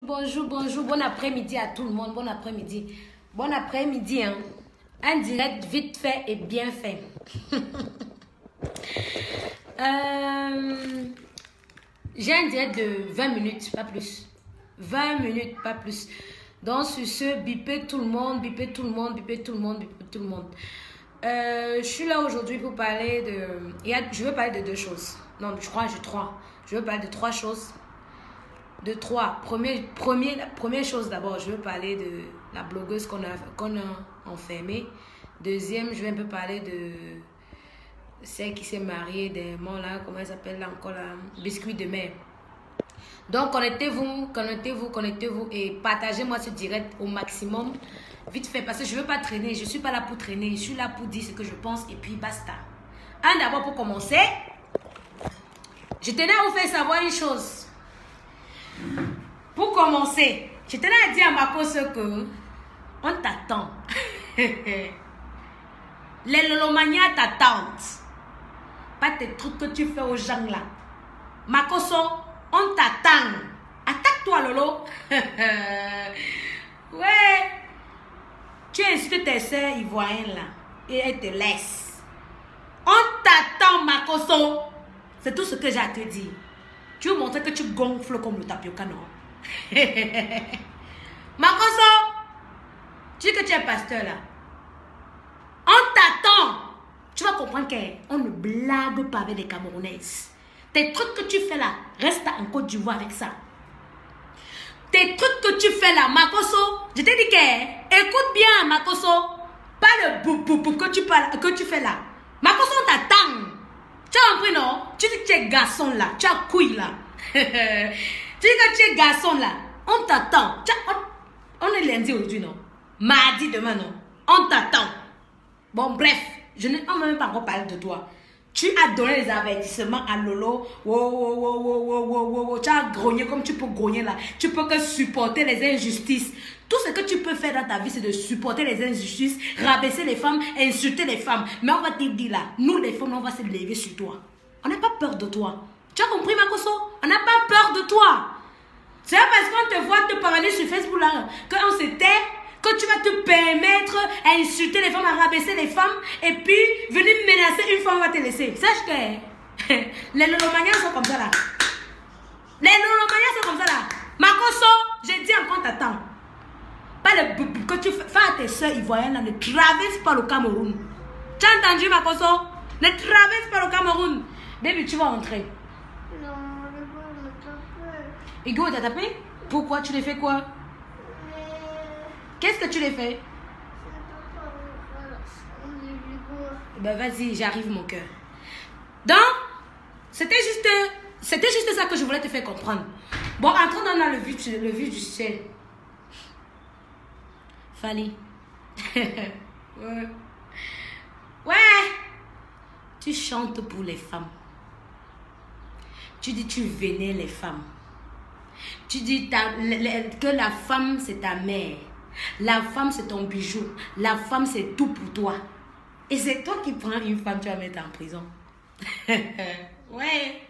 Bonjour, bonjour, bon après-midi à tout le monde, bon après-midi. Bon après-midi, hein. Un direct vite fait et bien fait. J'ai un direct de 20 minutes, pas plus. 20 minutes, pas plus. Donc sur ce, bipez tout le monde, bipez tout le monde, bipez tout le monde, bipez tout le monde. Je suis là aujourd'hui pour parler de... Je veux parler de deux choses. Non, je crois, j'ai trois. Je veux parler de trois choses. De trois. Première chose d'abord, je veux parler de la blogueuse qu'on a enfermée. Deuxième, je vais un peu parler de celle qui s'est mariée, des morts là, comment elle s'appelle là encore là, biscuit de mer. Donc connectez-vous et partagez-moi ce direct au maximum. Vite fait, parce que je ne veux pas traîner, je ne suis pas là pour traîner, je suis là pour dire ce que je pense et puis basta. D'abord pour commencer, je tenais à vous faire savoir une chose. Pour commencer, je tenais à dire à ma cause que on t'attend. Les lolomanias t'attendent. Pas tes trucs que tu fais aux gens là. Ma cause, on t'attend. Attaque-toi, Lolo. Ouais. Tu insultes tes soeurs ivoiriennes là. Et elles te laissent. On t'attend, ma cause. C'est tout ce que j'ai à te dire. Tu veux montrer que tu gonfles comme le tapioca, non? Makoso, tu dis que tu es pasteur là. On t'attend. Tu vas comprendre qu'on ne blague pas avec les Camerounaises. Tes trucs que tu fais là, reste en Côte d'Ivoire avec ça. Tes trucs que tu fais là, Makoso, je t'ai dit que, écoute bien, Makoso, pas le boum que tu fais là. Makoso, on t'attend. Tu as compris, non? Tu dis que tu es garçon là, tu as couille là. Tu dis que tu es garçon là, on t'attend. On est lundi aujourd'hui, non? Mardi demain, non? On t'attend. Bon, bref, on ne m'a même pas encore parlé de toi. Tu as donné les avertissements à Lolo. Tu as grogné comme tu peux grogner là. Tu peux que supporter les injustices. Tout ce que tu peux faire dans ta vie, c'est de supporter les injustices, rabaisser les femmes, insulter les femmes. Mais on va te dire là, nous les femmes, on va se lever sur toi. On n'a pas peur de toi. Tu as compris, Makoso? On n'a pas peur de toi. C'est parce qu'on te voit te parler sur Facebook là, qu'on se tait, que tu vas te permettre à insulter les femmes, à rabaisser les femmes, et puis venir menacer une femme, on va te laisser. Sache que les lolomaniens sont comme ça là. Les lolomaniens sont comme ça là. Makoso, j'ai dit encore t'attends. Pas le que tu fais à tes soeurs ivoiriennes là, ne traverse pas le Cameroun. Tu as entendu, Makoso? Ne traverse pas le Cameroun. Baby, tu vas entrer. Non, le gars m'a tapé. Hugo, t'as tapé? Pourquoi? Tu l'as fait quoi? Qu'est-ce que tu l'as fait? Ben vas-y, j'arrive mon cœur. Donc, c'était juste ça que je voulais te faire comprendre. Bon, entrons dans le vif du ciel. Fali. Ouais. Ouais. Tu chantes pour les femmes. Tu dis tu vénères les femmes. Tu dis que la femme c'est ta mère. La femme c'est ton bijou. La femme c'est tout pour toi. Et c'est toi qui prends une femme, tu vas mettre en prison. Ouais.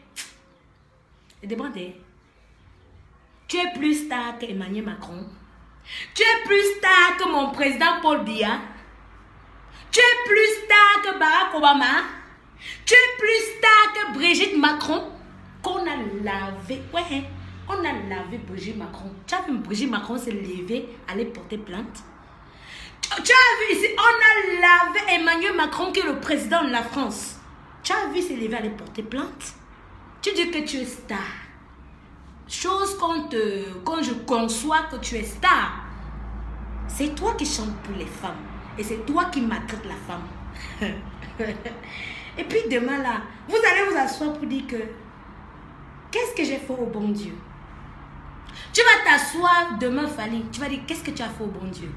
Et demandez. Tu es plus star que Emmanuel Macron. Tu es plus star que mon président Paul Biya. Tu es plus star que Barack Obama. Tu es plus star que Brigitte Macron. Qu'on a lavé. Ouais. On a lavé Brigitte Macron. Tu as vu Brigitte Macron se lever, aller porter plainte. Tu as vu ici, on a lavé Emmanuel Macron qui est le président de la France. Tu as vu se lever, aller porter plainte. Tu dis que tu es star. Chose quand je conçois que tu es star. C'est toi qui chantes pour les femmes. Et c'est toi qui maltraites la femme. Et puis demain là, vous allez vous asseoir pour dire que qu'est-ce que j'ai fait au bon Dieu? Tu vas t'asseoir demain, Fali. Tu vas dire, qu'est-ce que tu as fait au bon Dieu?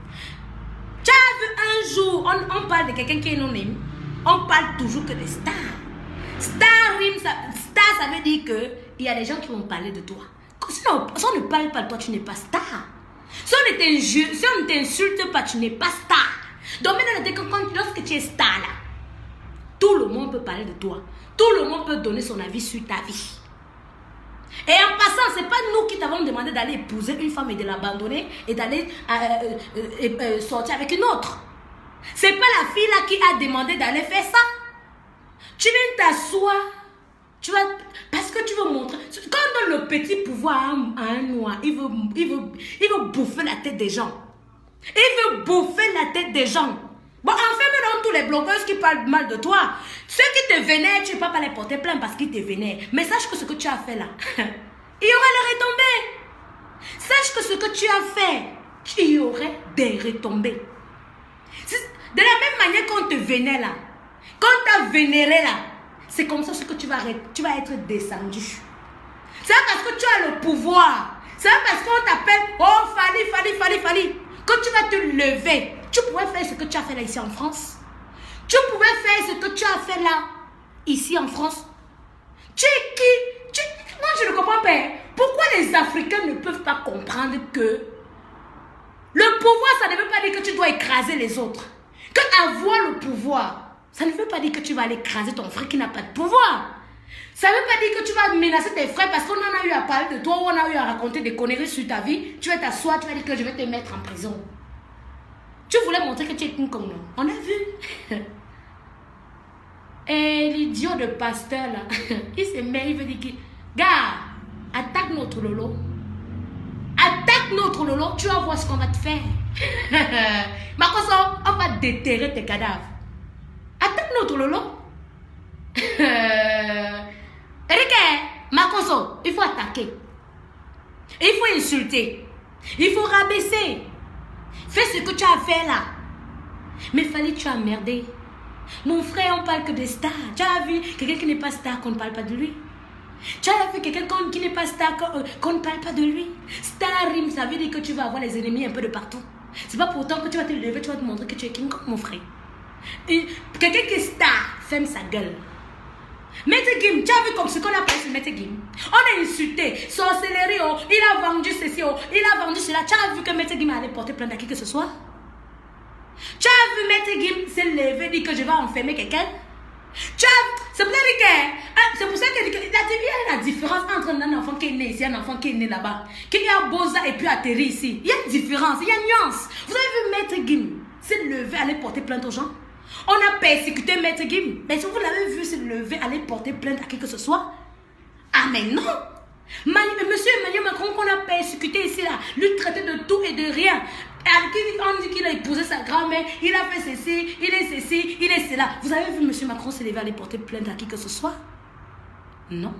Tu as vu un jour, on parle de quelqu'un qui est non-aimé. On parle toujours que de stars. Star, ça veut dire qu'il y a des gens qui vont parler de toi. Si on ne parle pas de toi, tu n'es pas star. Si on ne t'insulte pas, tu n'es pas star. Donc maintenant, lorsque tu es star là, tout le monde peut parler de toi. Tout le monde peut donner son avis sur ta vie. Et en passant, ce n'est pas nous qui t'avons demandé d'aller épouser une femme et de l'abandonner et d'aller sortir avec une autre. Ce n'est pas la fille là qui a demandé d'aller faire ça. Tu viens t'asseoir. Parce que tu veux montrer. Quand le petit pouvoir a un noir, il veut bouffer la tête des gens. Il veut bouffer la tête des gens. Bon, enferme dans tous les blogueurs qui parlent mal de toi. Ceux qui te vénèrent, tu ne peux pas les porter plainte parce qu'ils te vénèrent. Mais sache que ce que tu as fait là, il y aura les retombées. Sache que ce que tu as fait, il y aurait des retombées. De la même manière qu'on te vénère là, quand tu as vénéré là, c'est comme ça que tu vas être descendu. C'est parce que tu as le pouvoir. C'est parce qu'on t'appelle, oh Fally. Quand tu vas te lever, tu pourrais faire ce que tu as fait là ici en France. Tu pouvais faire ce que tu as fait là, ici en France. Tu es qui? Moi je ne comprends pas. Pourquoi les Africains ne peuvent pas comprendre que le pouvoir, ça ne veut pas dire que tu dois écraser les autres. Que avoir le pouvoir, ça ne veut pas dire que tu vas aller écraser ton frère qui n'a pas de pouvoir. Ça ne veut pas dire que tu vas menacer tes frères parce qu'on en a eu à parler de toi ou on a eu à raconter des conneries sur ta vie. Tu vas t'asseoir, tu vas dire que je vais te mettre en prison. Tu voulais montrer que tu es une comme nous. On a vu. Et l'idiot de pasteur là, il se met, il veut dire que, gars, attaque notre Lolo. Attaque notre Lolo, tu vas voir ce qu'on va te faire. Makoso, on va déterrer tes cadavres. Attaque notre Lolo. Eric, Makoso, il faut attaquer. Il faut insulter. Il faut rabaisser. Fais ce que tu as fait là. Mais fallait tu as merdé. Mon frère, on parle que des stars. Tu as vu quelqu'un qui n'est pas star, qu'on ne parle pas de lui. Tu as vu quelqu'un qui n'est pas star, qu'on ne parle pas de lui. Star rime, ça veut dire que tu vas avoir les ennemis un peu de partout. C'est pas pourtant que tu vas te lever, tu vas te montrer que tu es King Kong, mon frère. Quelqu'un qui est star, ferme sa gueule. Maître Gim, tu as vu comme ce qu'on a appelé sur Maître Gim. On a insulté, sorcellerie, oh, il a vendu ceci, oh, il a vendu cela. Tu as vu que Maître Gim allait porter plainte à qui que ce soit? Tu as vu Maître Gim se lever, dire que je vais enfermer quelqu'un? C'est pour ça qu'il y a la différence entre un enfant qui est né ici et un enfant qui est né là-bas. Qu'il y a Boza et puis atterri ici. Il y a une différence, il y a une nuance. Vous avez vu Maître Gim se lever, aller porter plainte aux gens? On a persécuté Maître Gim. Mais si vous l'avez vu se lever, aller porter plainte à qui que ce soit? Ah mais non! Monsieur Emmanuel Macron qu'on a persécuté ici là, lui traiter de tout et de rien. On dit qu'il a épousé sa grand-mère, il a fait ceci, il est cela. Vous avez vu monsieur Macron se lever aller porter plainte à qui que ce soit? Non.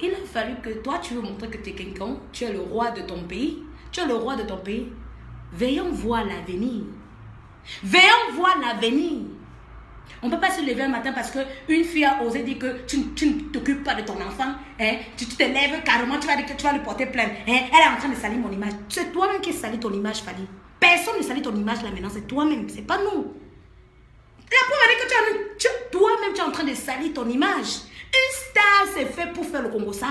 Il a fallu que toi tu veux montrer que tu es quelqu'un, tu es le roi de ton pays. Tu es le roi de ton pays. Veillons voir l'avenir. Veillons voir l'avenir. On ne peut pas se lever un matin parce qu'une fille a osé dire que tu ne t'occupes pas de ton enfant. Hein? Tu te lèves carrément, tu vas dire que tu vas lui porter plainte. Hein? Elle est en train de salir mon image. C'est toi-même qui salit ton image, Fally. Personne ne salit ton image là maintenant, c'est toi-même, c'est pas nous. La preuve est que toi-même tu es en train de salir ton image. Une star c'est fait pour faire le Congo ça.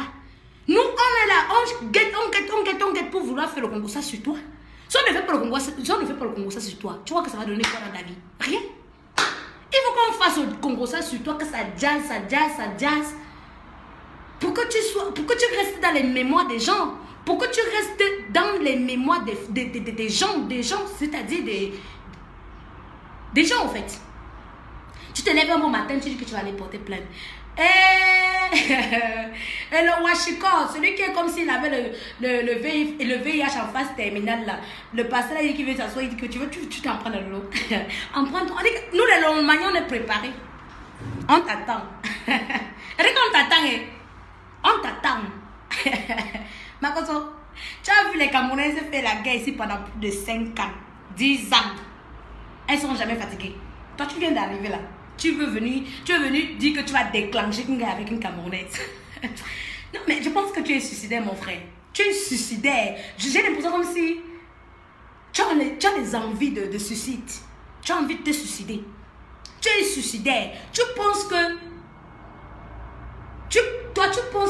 Nous on est là, on guette pour vouloir faire le Congo ça sur toi. Si on ne fait pas le Congo ça sur toi, tu vois que ça va donner quoi dans ta vie? Rien. Il faut qu'on fasse le Congo ça sur toi, que ça jazz. Pour que tu restes dans les mémoires des gens. Pour que tu restes dans les mémoires des gens, c'est-à-dire des gens en fait. Tu te lèves un bon matin, tu dis que tu vas aller porter plainte. Et le Washiko, celui qui est comme s'il avait le VIH en face terminale là. Le pasteur il dit qu'il veut s'asseoir, il dit que tu t'en prends dans l'eau. Nous les Lomaniens on est préparés. On t'attend. On t'attend. On t'attend. Makoso, tu as vu les Camerounais faire la guerre ici pendant plus de 5 ans, 10 ans. Elles sont jamais fatiguées. Toi tu viens d'arriver là. Tu veux venir dire que tu vas déclencher une guerre avec une Camerounaise. Non, mais je pense que tu es suicidaire, mon frère. Tu es suicidaire. J'ai l'impression comme si tu as les envies de suicide. Tu as envie de te suicider. Tu es suicidaire. Tu penses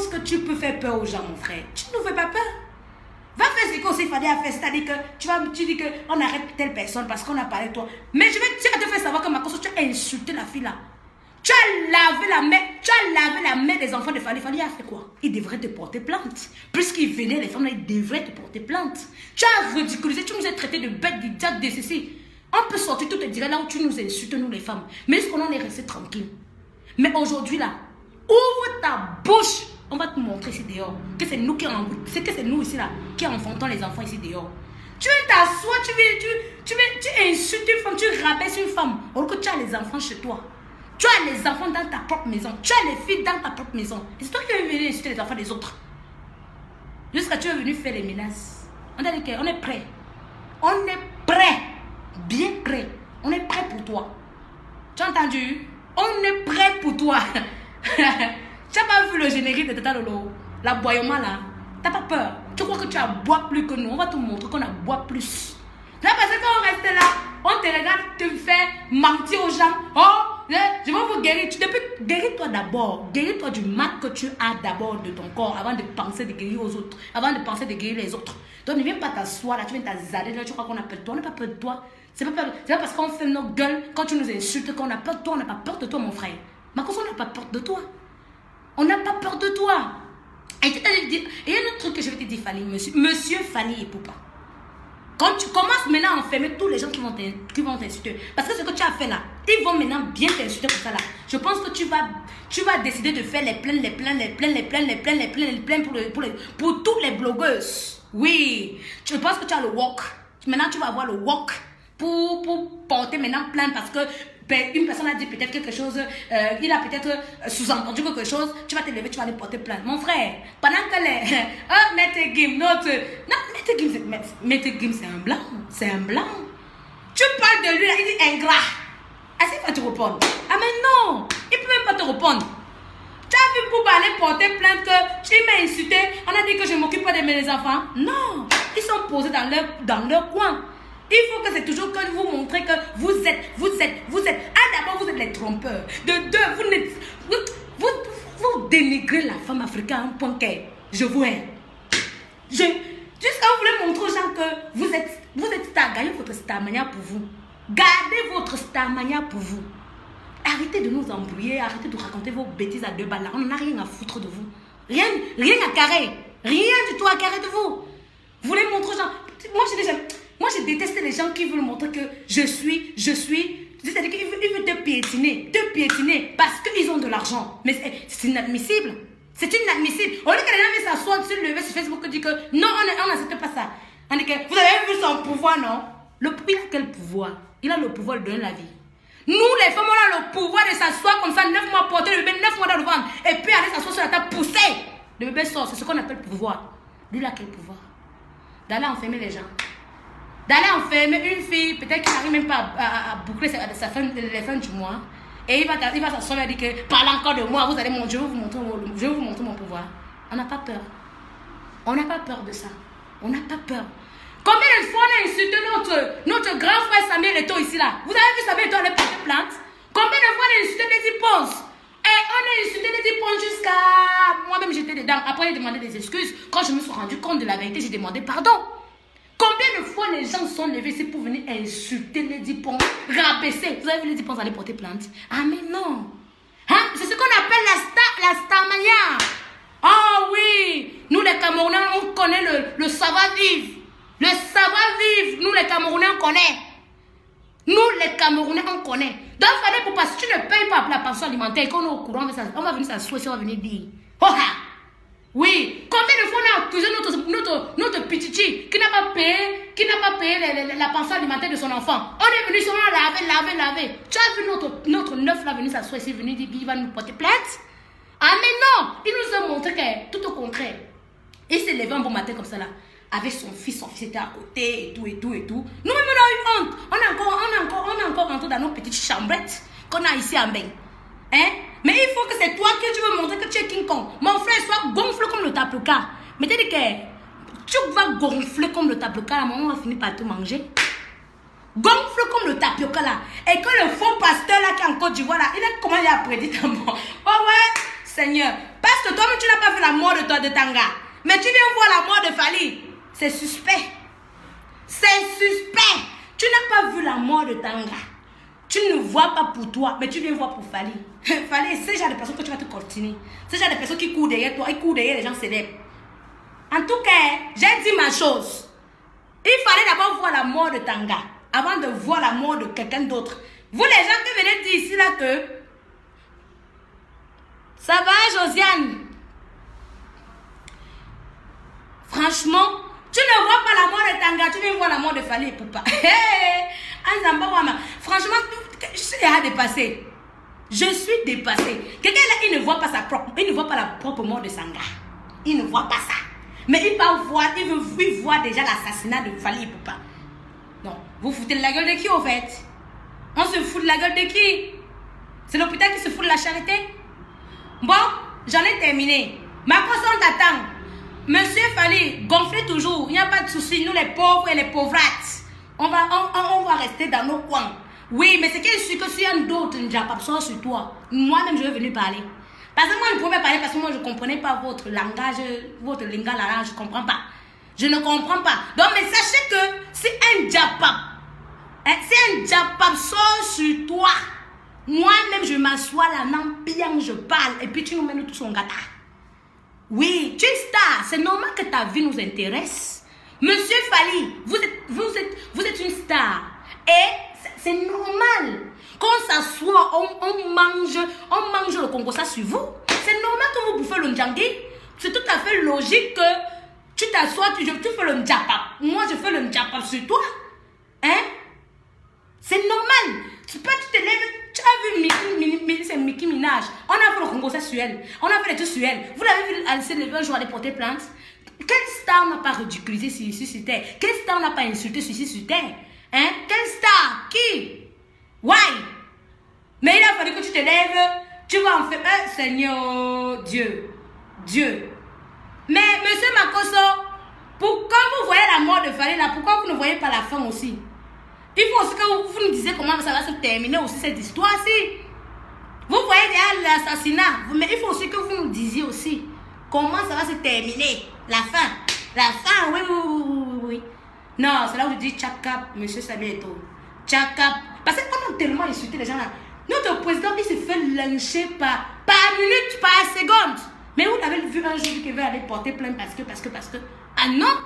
que tu peux faire peur aux gens, mon frère. Tu ne nous fais pas peur. Va faire ce qu'il fallait faire, c'est-à-dire que tu dis qu'on arrête telle personne parce qu'on a parlé de toi. Mais tu vas te faire savoir que Makoso, tu as insulté la fille là. Tu as lavé la main des enfants de Fally. Fally a fait quoi? Il devrait te porter plainte. Puisqu'il venait, les femmes là, il devrait te porter plainte. Tu as ridiculisé, tu nous as traité de bêtes, d'idiotes, de ceci. On peut sortir tout te dire là où tu nous insultes, nous les femmes. Mais est-ce qu'on en est resté tranquille? Mais aujourd'hui là, ouvre ta bouche. On va te montrer ici dehors que c'est nous c'est nous ici là qui enfantons les enfants ici dehors. Tu viens t'asseoir, tu insultes une femme, tu rabaisses une femme. Alors que tu as les enfants chez toi. Tu as les enfants dans ta propre maison. Tu as les filles dans ta propre maison. Et c'est toi qui es venu insulter les enfants des autres. Jusqu'à tu es venu faire les menaces. On a dit qu'on est prêt. On est prêt. Bien prêt. On est prêt pour toi. Tu as entendu? On est prêt pour toi. Tu n'as pas vu le générique de Tata Lolo? L'aboyement là. Tu n'as pas peur. Tu crois que tu as bois plus que nous. On va te montrer qu'on a bois plus. Là, parce que quand on reste là, on te regarde te faire mentir aux gens. Oh, je vais vous guérir. Guéris-toi d'abord. Guéris-toi du mal que tu as d'abord de ton corps avant de penser de guérir aux autres. Avant de penser de guérir les autres. Donc ne viens pas t'asseoir là, tu viens t'azader là, tu crois qu'on a peur de toi. On n'a pas peur de toi. C'est pas parce qu'on fait nos gueules quand tu nous insultes qu'on a peur de toi. On n'a pas peur de toi, mon frère. Marcos, on n'a pas peur de toi. On n'a pas peur de toi. Et il y a un autre truc que je vais te dire, Fally, monsieur Fally et Poupa. Quand tu commences maintenant à enfermer tous les gens qui vont t'insulter, parce que ce que tu as fait là, ils vont maintenant bien t'insulter pour ça là. Je pense que tu vas décider de faire les plaintes pour toutes les blogueuses. Oui, je pense que tu as le walk. Maintenant tu vas avoir le walk pour porter maintenant plainte parce que une personne a dit peut-être quelque chose, il a peut-être sous-entendu quelque chose, tu vas te lever, tu vas aller porter plainte. Mon frère, pendant que les... Maître Gim, Maître Gim, c'est un blanc. C'est un blanc. Tu parles de lui, là, il dit ingrat. Est-ce qu'il va te répondre? Ah mais non, il ne peut même pas te répondre. Tu as vu pour aller porter plainte que tu m'as insulté, on a dit que je ne m'occupe pas de mes enfants? Non, ils sont posés dans leur coin. Il faut que c'est toujours que vous montrez que vous êtes. Ah, d'abord, vous êtes les trompeurs. De deux, vous dénigrez la femme africaine à un point que je vous hais. Jusqu'à vous voulez montrer aux gens que vous êtes star. Gardez votre starmania pour vous. Gardez votre starmania pour vous. Arrêtez de nous embrouiller. Arrêtez de raconter vos bêtises à deux balles. Là. On n'en a rien à foutre de vous. Rien à carrer. Rien du tout à carrer de vous. Vous voulez montrer aux gens. Moi, je déteste les gens qui veulent montrer que je suis. C'est-à-dire qu'ils veulent te piétiner parce qu'ils ont de l'argent. Mais c'est inadmissible. C'est inadmissible. Au lieu que les gens s'assoient sur le sur Facebook et disent que non, on n'accepte pas ça. On dit que vous avez vu son pouvoir, non? Il a quel pouvoir? Il a le pouvoir de donner la vie. Nous, les femmes, on a le pouvoir de s'asseoir comme ça, 9 mois, porter le bébé, 9 mois dans le ventre, et puis aller s'asseoir sur la table, pousser. Le bébé sort, c'est ce qu'on appelle pouvoir. Lui, il a quel pouvoir? D'aller enfermer les gens. D'aller enfermer une fille, peut-être qu'il n'arrive même pas à boucler les fins du mois. Et il va s'asseoir et dire que parlez encore de moi, je vais vous montrer mon pouvoir. On n'a pas peur. On n'a pas peur de ça. On n'a pas peur. Combien de fois on a insulté notre grand frère Samuel Eto'o ici là? Vous avez vu Samuel Eto'o aller porter plainte? Combien de fois on a insulté Lady Ponce? Et on a insulté Lady Ponce jusqu'à... Moi-même j'étais dedans. Après j'ai demandé des excuses. Quand je me suis rendu compte de la vérité, j'ai demandé pardon. Combien de fois les gens sont levés ici pour venir insulter Lady Ponce, rabaisser? Vous avez vu Lady Ponce aller porter plainte? Ah mais non. Hein? C'est ce qu'on appelle la starmania. Oh oui. Nous les Camerounais, on connaît le savoir-vivre. Le savoir-vivre, nous les Camerounais, on connaît. Nous les Camerounais, on connaît. Donc, fallait pour parce que tu ne payes pas la pension alimentaire et qu'on est au courant, on va venir s'asseoir, on va venir dire. Oh ha! Oui. Combien de fois on a accusé notre petiti qui n'a pas payé la pension alimentaire de son enfant? On est venu seulement laver. Tu as vu notre neuf là venir s'asseoir ici, venir dire il va nous porter plainte? Ah mais non! Il nous a montré que tout au contraire. Il s'est levé un bon matin comme ça là. Avec son fils était à côté et tout. Nous-mêmes, on a eu honte. On est encore rentré dans nos petites chambrettes qu'on a ici à Mbeng. Hein? Mais il faut que c'est toi que tu veux montrer que tu es King Kong. Mon frère, soit gonflé comme le tapioca. Mais t'as dit que tu vas gonfler comme le tapioca, là, on va finir par te manger. Gonfle comme le tapioca là. Et que le faux pasteur là qui est en Côte d'Ivoire là, il a comment il a prédit ta mort. Oh ouais, Seigneur. Parce que toi-même, tu n'as pas vu la mort de Tanga. Mais tu viens voir la mort de Fally. C'est suspect. C'est suspect. Tu n'as pas vu la mort de Tanga. Tu ne vois pas pour toi, mais tu viens voir pour Fally. Fally, c'est le genre de personnes que tu vas te continuer. C'est le genre de personnes qui courent derrière toi, ils courent derrière les gens célèbres. En tout cas, j'ai dit ma chose. Il fallait d'abord voir la mort de Tanga avant de voir la mort de quelqu'un d'autre. Vous les gens qui venez dire ici là que ça va Josiane. Franchement, tu ne vois pas la mort de Tanga, tu viens voir la mort de Fally Ipupa. Franchement, je suis déjà dépassée. Je suis dépassée. Quelqu'un là, il ne voit pas la propre mort de Sanga. Il ne voit pas ça. Mais il veut voir déjà l'assassinat de Fally Ipupa. Non, vous foutez de la gueule de qui au fait? On se fout de la gueule de qui? C'est l'hôpital qui se fout de la charité? Bon, j'en ai terminé. Ma personne on t'attend. Monsieur Fally, gonflez toujours. Il n'y a pas de souci. Nous les pauvres et les pauvrates, on va rester dans nos coins. Oui, mais c'est qu'il suit que si un d'autres ne pas sur toi, moi-même je vais venir parler. Parce que moi je ne pouvais pas parler parce que moi je ne comprenais pas votre langage, votre lingala là, je ne comprends pas. Je ne comprends pas. Donc, mais sachez que si un diapap sort sur toi, moi-même je m'assois là, non, bien je parle, et puis tu nous mènes tous en gata. Oui, tu es star, c'est normal que ta vie nous intéresse. Monsieur Fally, vous êtes une star. Et c'est normal. Quand on s'assoit, on mange le Congo ça sur vous. C'est normal que vous bouffez le ndjangui. C'est tout à fait logique que tu t'assois, tu fais le ndjapap. Moi, je fais le ndjapap sur toi. Hein? C'est normal. Tu te lèves, tu as vu c'est Mickey Minaj. On a fait le Congo ça sur elle. On a fait les trucs sur elle. Vous l'avez vu, elle s'est levée un jour, aller porter plainte. Quelle star n'a pas ridiculisé sur terre? Quelle star n'a pas insulté sur terre? Hein? Quelle star? Qui? Why? Mais il a fallu que tu te lèves, tu vas en faire un Seigneur Dieu. Mais monsieur Makosso, pourquoi vous voyez la mort de Fally là? Pourquoi vous ne voyez pas la fin aussi? Il faut aussi que vous nous disiez comment ça va se terminer aussi cette histoire-ci. Vous voyez déjà l'assassinat, mais il faut aussi que vous nous disiez aussi comment ça va se terminer. La fin. La fin, oui. Non, c'est là où je dis tchakap, monsieur Sabieto. Tchakap. Parce qu'on a tellement insulté les gens là. Notre président, il se fait lyncher par minute, par seconde. Mais vous l'avez vu un jour qu'il veut aller porter plainte parce que. Ah non!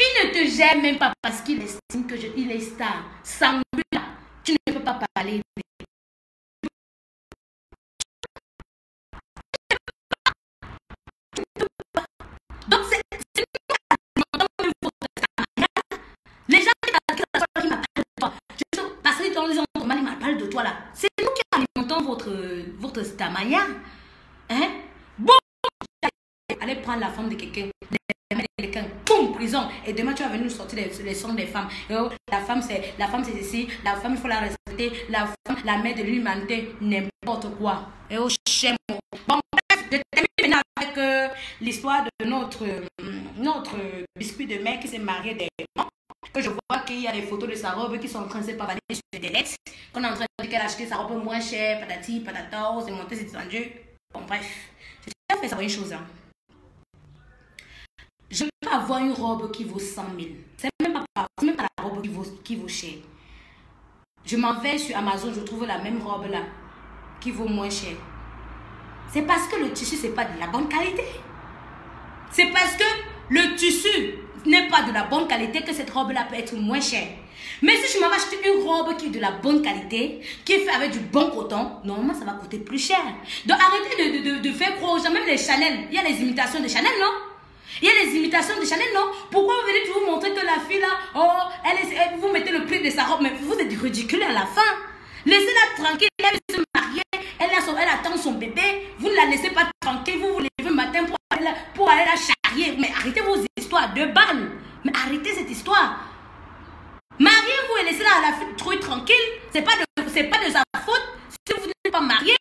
Il ne te gère même pas parce qu'il estime qu'il est star. Sans lui là, tu ne peux pas parler. Donc c'est les gens qui m'appellent toi. Parce que dans les endroits, ils m'appellent de toi là. C'est nous qui alimentons votre stamania. Hein? Bon, allez prendre la femme de quelqu'un. Boum, prison. Et demain tu vas venir nous sortir les sons des femmes. Oh, la femme c'est ceci, la femme il faut la respecter, la femme, la mère de l'humanité, n'importe quoi. Et oh chien. Bon bref, je termine maintenant avec l'histoire de notre biscuit de mère qui s'est marié dernièrement. Que je vois qu'il y a des photos de sa robe qui sont en train de se pavaner sur des lettres. Qu'on est en train de dire qu'elle a acheté sa robe moins chère, patati, patata, c'est monté, c'est descendu. Bon bref, j'ai déjà fait savoir une chose. Je ne peux pas avoir une robe qui vaut 100 000. C'est même pas la robe qui vaut cher. Je m'en vais sur Amazon, je trouve la même robe là, qui vaut moins cher. C'est parce que le tissu, c'est pas de la bonne qualité. C'est parce que le tissu n'est pas de la bonne qualité que cette robe là peut être moins chère. Mais si je m'en vais acheter une robe qui est de la bonne qualité, qui est faite avec du bon coton, normalement ça va coûter plus cher. Donc arrêtez de faire croire aux gens, même les Chanel, il y a les imitations de Chanel, non? Il y a les imitations de Chanel, non? Pourquoi vous venez toujours montrer que la fille là, oh, vous mettez le prix de sa robe, mais vous êtes ridicule à la fin. Laissez-la tranquille, elle veut se marier, elle attend son bébé, vous ne la laissez pas tranquille, vous vous levez le matin pour aller la charrier. Mais arrêtez vos histoires de balles. Mais arrêtez cette histoire. Mariez-vous et laissez-la la fille trouver tranquille. C'est pas de sa faute si vous n'êtes pas marié.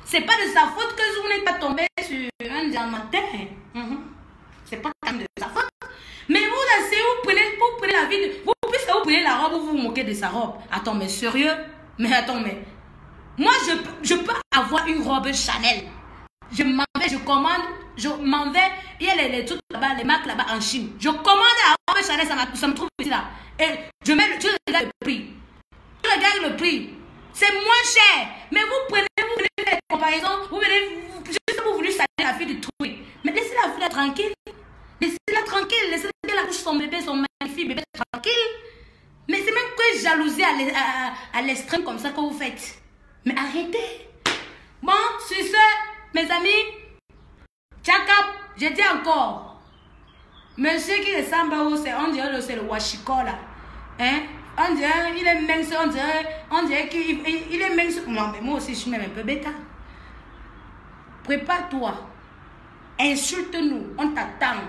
C'est pas de sa faute que vous n'êtes pas tombé sur un diamantin. C'est pas de sa faute. Mais vous laissez, vous prenez la vie de... Puisque vous prenez la robe, vous vous moquez de sa robe. Attends, mais sérieux? Mais attends, mais... Moi, je peux avoir une robe Chanel. Je m'en vais, je commande, je m'en vais. Il y a les trucs là-bas, les marques là-bas en Chine. Je commande la robe Chanel, ça me trouve ici là. Et je regarde le prix. Je regarde le prix. C'est moins cher. Mais vous prenez les comparaisons, vous voulez salir la fille du truc. Mais laissez la fille tranquille. Laissez-la tranquille. Laissez-la qu'elle accouche son bébé, son magnifique bébé tranquille. Mais c'est même que jalousie à l'extrême comme ça que vous faites. Mais arrêtez. Bon, sur ce, mes amis, tchakap, je dis encore. Monsieur qui ressemble à vous, on dirait c'est le Washiko là. Hein? On dirait, il est mince, on dirait qu'il est mince. Non, mais moi aussi, je suis même un peu bêta. Prépare-toi. Insulte-nous, on t'attend.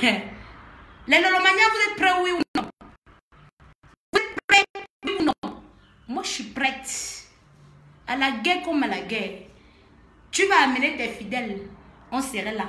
Les Lolomania, vous êtes prêts, oui ou non? Vous êtes prêts, oui ou non? Moi, je suis prête. À la guerre comme à la guerre. Tu vas amener tes fidèles. On serait là.